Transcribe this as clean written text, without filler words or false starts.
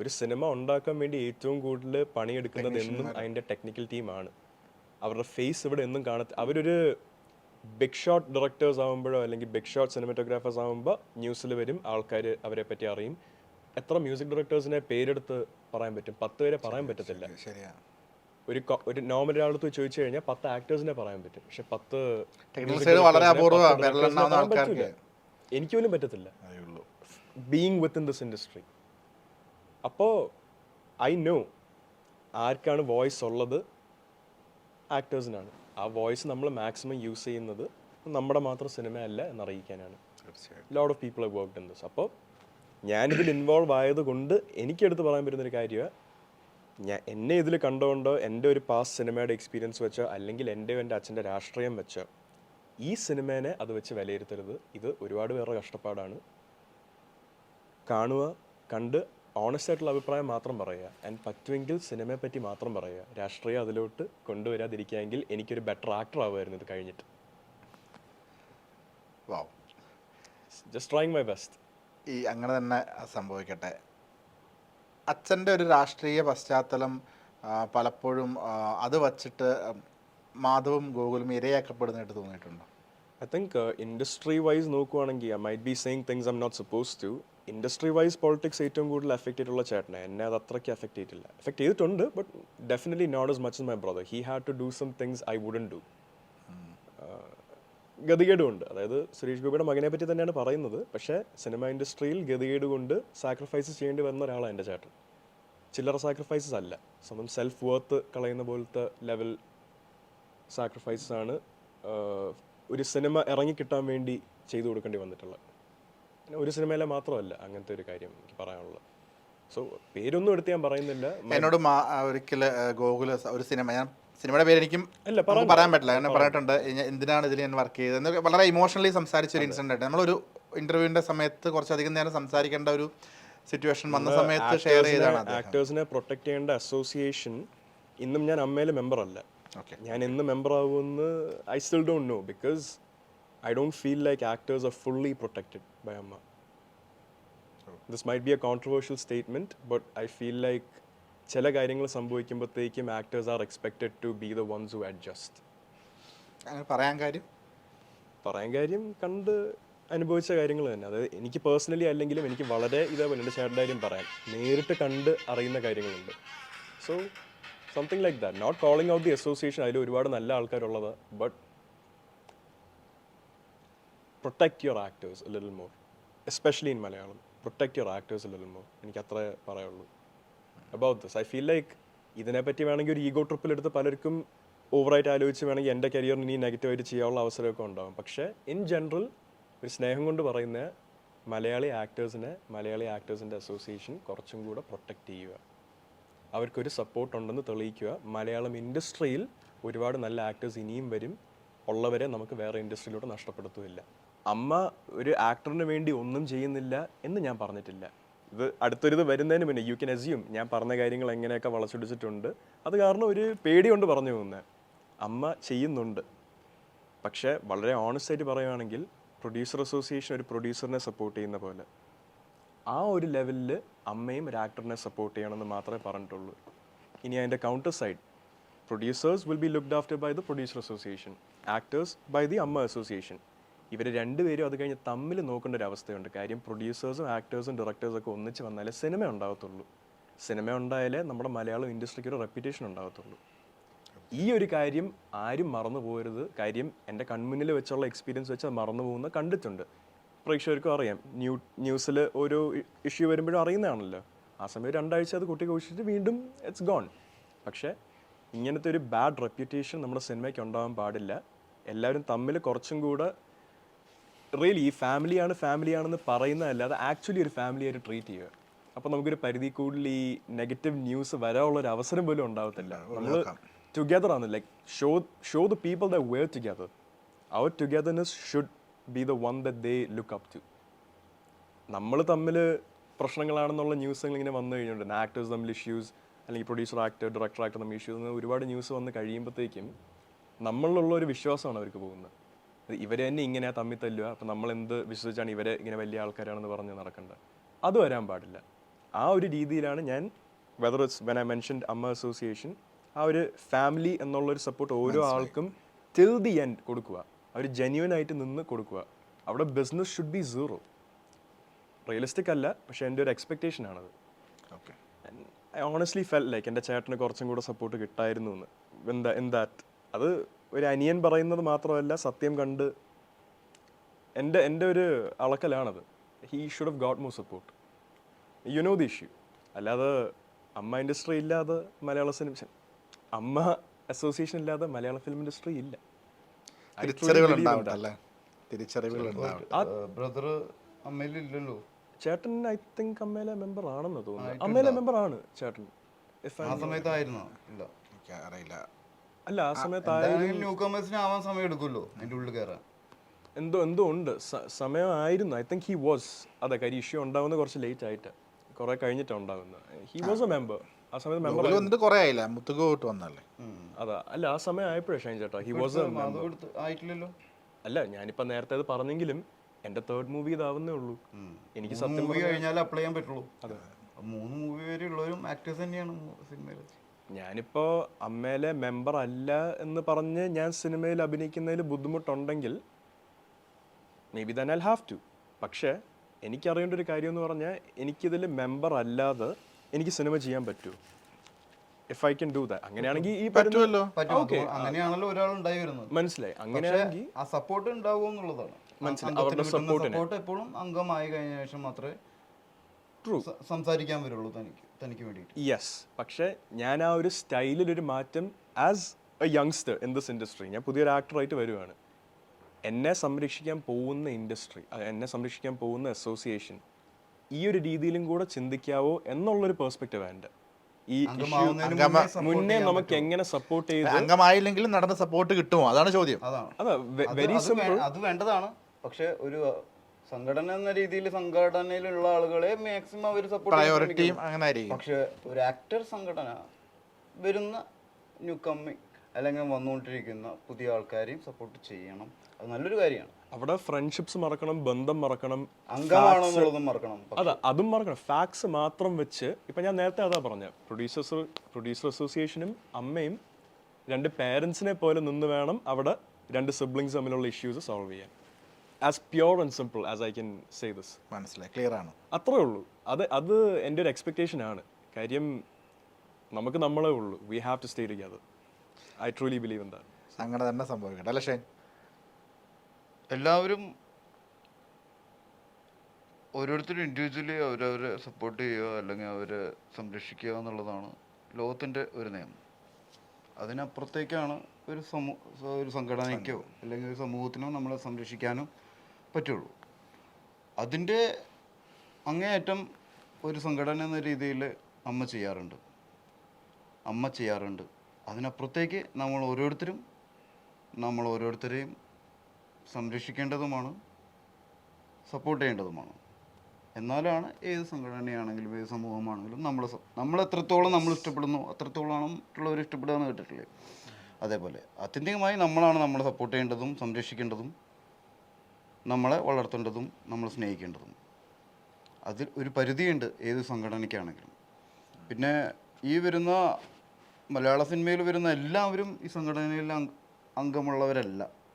ഒരു സിനിമ ഉണ്ടാക്കാൻ വേണ്ടി ഏറ്റവും കൂടുതൽ പണിയെടുക്കുന്നത് എന്നും അതിൻ്റെ ടെക്നിക്കൽ ടീമാണ്. അവരുടെ ഫേസ് ഇവിടെ എന്നും അവരൊരു ബിഗ് ഷോട്ട് ഡയറക്ടേഴ്സ് ആകുമ്പോഴോ അല്ലെങ്കിൽ ബിഗ് ഷോട്ട് സിനിമാറ്റോഗ്രാഫേഴ്സ് ആകുമ്പോൾ ന്യൂസിൽ വരും, ആൾക്കാർ അവരെ പറ്റി അറിയും. എത്ര മ്യൂസിക് ഡയറക്ടേഴ്സിനെ പേരെടുത്ത് പറയാൻ പറ്റും? 10 പേരെ പറയാൻ പറ്റത്തില്ല. ഒരു നോർമൽ ഒരാളത്ത് ചോദിച്ചു കഴിഞ്ഞാൽ 10 ആക്ടേഴ്സിനെ പറയാൻ പറ്റും, പക്ഷെ 10 എനിക്ക് പോലും പറ്റത്തില്ല, ബീയിങ് വിത്തിൻ ദിസ് ഇൻഡസ്ട്രി. അപ്പോൾ ഐ നോ ആർക്കാണ് വോയിസ് ഉള്ളത്, ആക്ടേഴ്സിനാണ്. ആ വോയിസ് നമ്മൾ മാക്സിമം യൂസ് ചെയ്യുന്നത് നമ്മുടെ മാത്രം സിനിമയല്ല എന്നറിയിക്കാനാണ്. Lot of people have worked in this. അപ്പോൾ ഞാനിതിൽ ഇൻവോൾവ് ആയതുകൊണ്ട് എനിക്കെടുത്ത് പറയാൻ പറ്റുന്നൊരു കാര്യമാണ്, എന്നെ ഇതിൽ കണ്ടുകൊണ്ടോ എൻ്റെ ഒരു പാസ്റ്റ് സിനിമയുടെ എക്സ്പീരിയൻസ് വെച്ചോ അല്ലെങ്കിൽ എൻ്റെ അച്ഛൻ്റെ രാഷ്ട്രീയം വെച്ചോ ഈ സിനിമേനെ അത് വെച്ച് വിലയിരുത്തരുത്. ഇത് ഒരുപാട് പേരുടെ കഷ്ടപ്പാടാണ്. കാണുക, കണ്ട് ഓണസ്റ്റ് ആയിട്ടുള്ള അഭിപ്രായം മാത്രം പറയുക. ആൻഡ് പറ്റുമെങ്കിൽ സിനിമയെ പറ്റി മാത്രം പറയുക. രാഷ്ട്രീയം അതിലോട്ട് കൊണ്ടുവരാതിരിക്കുകയെങ്കിൽ എനിക്കൊരു ബെറ്റർ ആക്ടർ ആവുമായിരുന്നു ഇത് കഴിഞ്ഞിട്ട്. Just trying my best. ഈ അങ്ങനെ തന്നെ സംഭവിക്കട്ടെ. അച്ഛൻ്റെ ഒരു രാഷ്ട്രീയ പശ്ചാത്തലം പലപ്പോഴും അത് വച്ചിട്ട് മാധവും ഗോകുലും ഇരയാക്കപ്പെടുന്നതായിട്ട് തോന്നിയിട്ടുണ്ടോ? ഐ തിങ്ക് ഇൻഡസ്ട്രി വൈസ് നോക്കുവാണെങ്കിൽ I might be saying things I'm not suppose to. Industry wise politics ഏറ്റവും കൂടുതൽ എഫക്റ്റ് ചെയ്തിട്ടുള്ള ചേട്ടനെ. എന്നെ അത് അത്രയ്ക്ക് എഫക്റ്റ് ചെയ്തിട്ടില്ല. എഫക്റ്റ് ചെയ്തിട്ടുണ്ട്, but definitely not as much as my brother. He had to do some things I wouldn't do. ഗതികേടുമുണ്ട്. അതായത് സുരേഷ് ഗോപിയുടെ മകനെ പറ്റി തന്നെയാണ് പറയുന്നത്. പക്ഷേ സിനിമ ഇൻഡസ്ട്രിയിൽ ഗതികേട് കൊണ്ട് സാക്രിഫൈസസ് ചെയ്യേണ്ടി വരുന്ന ഒരാളാണ് എൻ്റെ ചേട്ടൻ. ചില്ലറ സാക്രിഫൈസസ് അല്ല, സ്വന്തം സെൽഫ് വർത്ത് കളയുന്ന പോലത്തെ ലെവൽ സാക്രിഫൈസസ് ആണ് ഒരു സിനിമ ഇറങ്ങിക്കിട്ടാൻ വേണ്ടി ചെയ്തു കൊടുക്കേണ്ടി വന്നിട്ടുള്ളത്. ഒരു സിനിമയിലെ മാത്രമല്ല അങ്ങനത്തെ ഒരു കാര്യം എനിക്ക് പറയാനുള്ളത്. സോ പേരൊന്നും എടുത്ത് ഞാൻ പറയുന്നില്ല. എന്നോട് ഒരിക്കൽ ഗോകുല ഒരു സിനിമ, ഞാൻ സിനിമയുടെ പേര് എനിക്കും പറയാൻ പറ്റില്ല, എന്നെ പറഞ്ഞിട്ടുണ്ട് എന്തിനാണ് ഇതിൽ ഞാൻ വർക്ക് ചെയ്തത്. വളരെ ഇമോഷണലി സംസാരിച്ച ഒരു ഇൻസിഡന്റ് ആയിട്ട് നമ്മളൊരു ഇന്റർവ്യൂവിന്റെ സമയത്ത് കുറച്ചധികം നേരം സംസാരിക്കേണ്ട ഒരു സിറ്റുവേഷൻ വന്ന സമയത്ത് ഷെയർ ചെയ്തതാണ്. ആക്ടേഴ്സിനെ പ്രൊട്ടക്ട് ചെയ്യേണ്ട അസോസിയേഷൻ ഇന്നും ഞാൻ അമ്മയിലെ മെമ്പർ അല്ല. ഞാൻ എന്ന് മെമ്പർ ആവുമെന്ന് I still don't know, because I don't feel like actors are fully protected by Amma. This might be a controversial statement, but I feel like ചില കാര്യങ്ങൾ സംഭവിക്കുമ്പോഴത്തേക്കും actors are expected to be the ones who adjust. പറയാൻ കാര്യം കണ്ട് അനുഭവിച്ച കാര്യങ്ങൾ തന്നെ. അതായത് എനിക്ക് പേഴ്സണലി അല്ലെങ്കിലും എനിക്ക് വളരെ ഇതേപോലെ എൻ്റെ ചേട്ടൻ്റെ കാര്യം പറയാൻ നേരിട്ട് കണ്ട് അറിയുന്ന കാര്യങ്ങളുണ്ട്. So something like that. Not calling out the association, അതിൽ ഒരുപാട് നല്ല ആൾക്കാരുള്ളത്, but protect your actors a little more, especially in Malayalam. Protect your actors a little more. എനിക്ക് അത്രേ പറയുള്ളൂ about this. I feel like ഇതിനെപ്പറ്റി വേണമെങ്കിൽ ഒരു ഈഗോ ട്രിപ്പിലെടുത്ത് പലർക്കും ഓവറായിട്ട് ആലോചിച്ച് വേണമെങ്കിൽ എൻ്റെ കരിയറിന് ഇനി നെഗറ്റീവായിട്ട് ചെയ്യാനുള്ള അവസരമൊക്കെ ഉണ്ടാകും. പക്ഷേ ഇൻ ജനറൽ ഒരു സ്നേഹം കൊണ്ട് പറയുന്ന മലയാളി ആക്ടേഴ്സിൻ്റെ അസോസിയേഷൻ കുറച്ചും കൂടെ പ്രൊട്ടക്റ്റ് ചെയ്യുക, അവർക്കൊരു സപ്പോർട്ട് ഉണ്ടെന്ന് തെളിയിക്കുക. മലയാളം ഇൻഡസ്ട്രിയിൽ ഒരുപാട് നല്ല ആക്ടേഴ്സ് ഇനിയും വരും. ഉള്ളവരെ നമുക്ക് വേറെ ഇൻഡസ്ട്രിയിലോട്ട് നഷ്ടപ്പെടുത്തുകയില്ല. അമ്മ ഒരു ആക്ടറിന് വേണ്ടി ഒന്നും ചെയ്യുന്നില്ല എന്ന് ഞാൻ പറഞ്ഞിട്ടില്ല. ഇത് അടുത്തൊരിത് വരുന്നതിന് മുന്നേ യു ക്യാൻ അസ്യൂം ഞാൻ പറഞ്ഞ കാര്യങ്ങൾ എങ്ങനെയൊക്കെ വളച്ചൊടിച്ചിട്ടുണ്ട്. അത് കാരണം ഒരു പേടി കൊണ്ട് പറഞ്ഞു പോകുന്നത്. അമ്മ ചെയ്യുന്നുണ്ട്. പക്ഷേ വളരെ ഓണസ്റ്റായിട്ട് പറയുകയാണെങ്കിൽ പ്രൊഡ്യൂസർ അസോസിയേഷൻ ഒരു പ്രൊഡ്യൂസറിനെ സപ്പോർട്ട് ചെയ്യുന്ന പോലെ ആ ഒരു ലെവലിൽ അമ്മയും ഒരു ആക്ടറിനെ സപ്പോർട്ട് ചെയ്യണമെന്ന് മാത്രമേ പറഞ്ഞിട്ടുള്ളൂ. ഇനി അതിൻ്റെ counter side, producers will be looked after by the producer association, actors by the amma association. ഇവർ രണ്ടുപേരും അത് കഴിഞ്ഞ് തമ്മിൽ നോക്കേണ്ട ഒരു അവസ്ഥയുണ്ട്. കാര്യം പ്രൊഡ്യൂസേഴ്സും ആക്ടേഴ്സും ഡയറക്ടേഴ്സും ഒക്കെ ഒന്നിച്ച് വന്നാലേ സിനിമ ഉണ്ടാകത്തുള്ളൂ. സിനിമ ഉണ്ടായാലേ നമ്മുടെ മലയാളം ഇൻഡസ്ട്രിക്ക് ഒരു റെപ്യൂട്ടേഷൻ ഉണ്ടാകത്തുള്ളൂ. ഈ ഒരു കാര്യം ആരും മറന്നു പോകരുത്. കാര്യം എൻ്റെ കൺമുന്നിൽ വെച്ചുള്ള എക്സ്പീരിയൻസ് വെച്ച് അത് മറന്നു പോകുന്ന കണ്ടിട്ടുണ്ട്. പ്രേക്ഷകർക്കും അറിയാം, ന്യൂസിൽ ഓരോ ഇഷ്യൂ വരുമ്പോഴും അറിയുന്നതാണല്ലോ. ആ സമയം 2 ആഴ്ച അത് കുട്ടി കുഴിച്ചിട്ട് വീണ്ടും ഇറ്റ്സ് ഗോൺ. പക്ഷേ ഇങ്ങനത്തെ ഒരു ബാഡ് റെപ്യൂട്ടേഷൻ നമ്മുടെ സിനിമയ്ക്ക് ഉണ്ടാകാൻ പാടില്ല. എല്ലാവരും തമ്മിൽ കുറച്ചും കൂടെ റിയലി ഈ ഫാമിലിയാണെന്ന് പറയുന്നതല്ലാതെ ആക്ച്വലി ഒരു ഫാമിലി ആയിട്ട് ട്രീറ്റ് ചെയ്യുക. അപ്പോൾ നമുക്കൊരു പരിധി കൂടുതൽ ഈ നെഗറ്റീവ് ന്യൂസ് വരാനുള്ളൊരു അവസരം പോലും ഉണ്ടാകത്തില്ല. നമ്മൾ ടുഗെദർ ആണ്, like show the people that were together. അവർ togetherness should be the one that they look up to. നമ്മൾ തമ്മിൽ പ്രശ്നങ്ങളാണെന്നുള്ള ന്യൂസുകൾ ഇങ്ങനെ വന്നു കഴിഞ്ഞിട്ടുണ്ട്. ആക്ടേഴ്സ് തമ്മിൽ ഇഷ്യൂസ്, അല്ലെങ്കിൽ പ്രൊഡ്യൂസർ ആക്ടർ തമ്മിൽ ഇഷ്യൂസ്, ഒരുപാട് ന്യൂസ് വന്ന് കഴിയുമ്പോഴത്തേക്കും നമ്മളിലുള്ള ഒരു വിശ്വാസമാണ് അവർക്ക് പോകുന്നത്. ഇവരെ തന്നെ ഇങ്ങനെ തമ്മിൽ തല്ലുക, അപ്പം നമ്മൾ എന്ത് വിശ്വസിച്ചാണ് ഇവരെ ഇങ്ങനെ വലിയ ആൾക്കാരാണെന്ന് പറഞ്ഞ് നടക്കേണ്ടത്? അത് വരാൻ പാടില്ല. ആ ഒരു രീതിയിലാണ് ഞാൻ whether it's when I mentioned അമ്മ അസോസിയേഷൻ ആ ഒരു ഫാമിലി എന്നുള്ളൊരു സപ്പോർട്ട് ഓരോ ആൾക്കും ടിൽ ദി എൻഡ് കൊടുക്കുക. അവർ ജെന്യുവൻ ആയിട്ട് നിന്ന് കൊടുക്കുക. അവിടെ business should be zero. Realistic അല്ല, പക്ഷേ എൻ്റെ ഒരു എക്സ്പെക്റ്റേഷൻ ആണത്. Okay. I honestly feel like എൻ്റെ ചേട്ടന് കുറച്ചും കൂടെ സപ്പോർട്ട് കിട്ടായിരുന്നു എന്ന്. ദാറ്റ് അത് ഒരു അനിയൻ പറയുന്നത് മാത്രമല്ല, സത്യം കണ്ട് എൻ്റെ ഒരു അളക്കലാണത്. He should have got more support. You know the issue. അല്ലാതെ അമ്മ ഇൻഡസ്ട്രി ഇല്ലാതെ മലയാള സിനിമ, അമ്മ അസോസിയേഷൻ ഇല്ലാതെ മലയാള ഫിലിം ഇൻഡസ്ട്രി ഇല്ല. ബ്രദർ അമ്മയിലില്ലല്ലോ. ചേട്ടൻ ഐ തിങ്ക് അമ്മയിലെ മെമ്പർ ആണെന്ന് തോന്നുന്നു. അമ്മയിലെ മെമ്പർ ആണ് ചേട്ടൻ. ആ സമയത്തായിരുന്നോ? ഇല്ല, അറിയില്ല. അല്ല, ആ സമയത്ത് ന്യൂ കമേഴ്സിന് ആവാൻ സമയം എടുക്കുമല്ലോ അതിൻ്റെ ഉള്ളിൽ കയറാൻ. എന്തോ ഉണ്ട്, സമയമായിരുന്നു. I think he was. അതെ, കാര്യം ഇഷ്യൂ ഉണ്ടാവുന്നത് കുറച്ച് ലേറ്റ് ആയിട്ട്, കുറെ കഴിഞ്ഞിട്ടാണ് ഉണ്ടാവുന്നത്. He was A member. ആ സമയത്ത് മെമ്പർ വന്നിട്ട് കുറെ ആയില്ല, മുത്തുകോട്ട് വന്നല്ലേ. അതാ, അല്ല, ആ സമയം ആയപ്പോഴേ ഷൈൻ ചേട്ടാ ഹി വാസ് എ മെമ്പർ. ആയിട്ടില്ലല്ലോ. അല്ല, ഞാനിപ്പോ നേരത്തെ അത് പറഞ്ഞെങ്കിലും എൻ്റെ തേർഡ് മൂവി ഇതാവുന്നേ ഉള്ളൂ. എനിക്ക് സത്യം മൂവി കഴിഞ്ഞാൽ അപ്ലൈ ചെയ്യാൻ പറ്റുള്ളൂ. അതെ, 3 മൂവി വരെ ഉള്ളവരും ആക്ടേഴ്സ് തന്നെയാണ് സിനിമയിൽ. ഞാനിപ്പോൾ അമ്മയിലെ മെമ്പർ അല്ല എന്ന് പറഞ്ഞ് ഞാൻ സിനിമയിൽ അഭിനയിക്കുന്നതിൽ ബുദ്ധിമുട്ടുണ്ടെങ്കിൽ maybe then I have to. പക്ഷേ എനിക്കറിയേണ്ട ഒരു കാര്യം എന്ന് പറഞ്ഞാൽ എനിക്കിതിൽ മെമ്പർ അല്ലാതെ എനിക്ക് സിനിമ ചെയ്യാൻ പറ്റുമോ? If I can do that. അങ്ങനെയാണെങ്കിൽ ഈ പറ്റുമല്ലോ. അങ്ങനെയാണല്ലോ ഒരാൾ ഉണ്ടായി വരുന്നത്. മനസ്സിലായി. അങ്ങനെയാണെങ്കിൽ ആ സപ്പോർട്ട് ഉണ്ടാവുക എന്നുള്ളതാണ്. അവരുടെ സപ്പോർട്ട് എപ്പോഴും അംഗമായി കഴിഞ്ഞ ശേഷം മാത്രമേ സംസാരിക്കാൻ വരുള്ളൂ തനിക്ക് വേണ്ടിയിട്ട്. യെസ്. പക്ഷേ ഞാൻ ആ ഒരു സ്റ്റൈലിൽ ഒരു മാറ്റം as A youngster in this industry, ഞാൻ പുതിയൊരു ആക്ടറായിട്ട് വരുവാണ്. എന്നെ സംരക്ഷിക്കാൻ പോകുന്ന ഇൻഡസ്ട്രി, എന്നെ സംരക്ഷിക്കാൻ പോകുന്ന അസോസിയേഷൻ ഈ ഒരു രീതിയിലും കൂടെ ചിന്തിക്കാവോ എന്നുള്ളൊരു പെർസ്പെക്റ്റീവ് എൻ്റെ. ഈ മുന്നേ നമുക്ക് എങ്ങനെ സപ്പോർട്ട് ചെയ്ത് അംഗമായില്ലെങ്കിലും നടന്ന സപ്പോർട്ട് കിട്ടുമോ? അതാണ് ചോദ്യം. അതാ വെരി സിമ്പിൾ. അത് വേണ്ടതാണ്. പക്ഷെ ഒരു സംഘടന എന്ന രീതിയിൽ സംഘടനയിലുള്ള ആളുകളെ മാക്സിമം അവർ സപ്പോർട്ട് ചെയ്യും. പക്ഷെ ഒരു ആക്ടർ സംഘടന വരുന്ന ന്യൂ കമ്മിങ് അല്ലെങ്കിൽ വന്നുകൊണ്ടിരിക്കുന്ന പുതിയ ആൾക്കാരെയും സപ്പോർട്ട് ചെയ്യണം. അത് നല്ലൊരു കാര്യമാണ്. അവിടെ ഫ്രണ്ട്ഷിപ്സ് മറക്കണം, ബന്ധം മറക്കണം, അംഗമാണെന്നുള്ളതും മറക്കണം. അതാ, അതും മറക്കണം. ഫാക്ട്സ് മാത്രം വെച്ച് ഇപ്പം ഞാൻ നേരത്തെ അതാ പറഞ്ഞ പ്രൊഡ്യൂസർ അസോസിയേഷനും അമ്മയും 2 പേരൻസിനെ പോലെ നിന്ന് വേണം അവിടെ 2 സിബ്ലിങ്സ് തമ്മിലുള്ള ഇഷ്യൂസ് സോൾവ് ചെയ്യാൻ. As pure and simple as I can say this. മനസ്സിലായി, ക്ലിയർ ആണ്. അത്രേ ഉള്ളൂ. അത് എൻ്റെ ഒരു എക്സ്പെക്റ്റേഷൻ ആണ്. കാര്യം നമുക്ക് നമ്മളേ ഉള്ളൂ. We have to stay together. I truly believe in that. അങ്ങനെ തന്നെ സംഭവിക്കട്ടെ അല്ലേ ഷൈൻ? എല്ലാവരും ഓരോരുത്തരും ഇൻഡിവിജ്വലി അവരവരെ സപ്പോർട്ട് ചെയ്യുക അല്ലെങ്കിൽ അവരെ സംരക്ഷിക്കുക എന്നുള്ളതാണ് ലോകത്തിൻ്റെ ഒരു നിയമം. അതിനപ്പുറത്തേക്കാണ് ഒരു സംഘടനയ്ക്കോ അല്ലെങ്കിൽ ഒരു സമൂഹത്തിനോ നമ്മളെ സംരക്ഷിക്കാനോ പറ്റുള്ളൂ. അതിൻ്റെ അങ്ങേയറ്റം ഒരു സംഘടന എന്ന രീതിയിൽ അമ്മ ചെയ്യാറുണ്ട്. അതിനപ്പുറത്തേക്ക് നമ്മൾ ഓരോരുത്തരെയും സംരക്ഷിക്കേണ്ടതുമാണ്, സപ്പോർട്ട് ചെയ്യേണ്ടതുമാണ്. എന്നാലാണ് ഏത് സംഘടനയാണെങ്കിലും ഏത് സമൂഹമാണെങ്കിലും നമ്മൾ എത്രത്തോളം നമ്മൾ ഇഷ്ടപ്പെടുന്നു അത്രത്തോളമാണ് മറ്റുള്ളവർ ഇഷ്ടപ്പെടുക എന്ന് കേട്ടിട്ടില്ലേ? അതേപോലെ ആത്യന്തികമായി നമ്മളാണ് നമ്മളെ സപ്പോർട്ട് ചെയ്യേണ്ടതും സംരക്ഷിക്കേണ്ടതും നമ്മളെ വളർത്തേണ്ടതും നമ്മൾ സ്നേഹിക്കേണ്ടതും. അതിൽ ഒരു പരിധിയുണ്ട് ഏത് സംഘടനയ്ക്കാണെങ്കിലും. പിന്നെ ഈ വരുന്ന മലയാള സിനിമയിൽ വരുന്ന എല്ലാവരും ഈ സംഘടനയിൽ അംഗമുള്ളവരല്ല.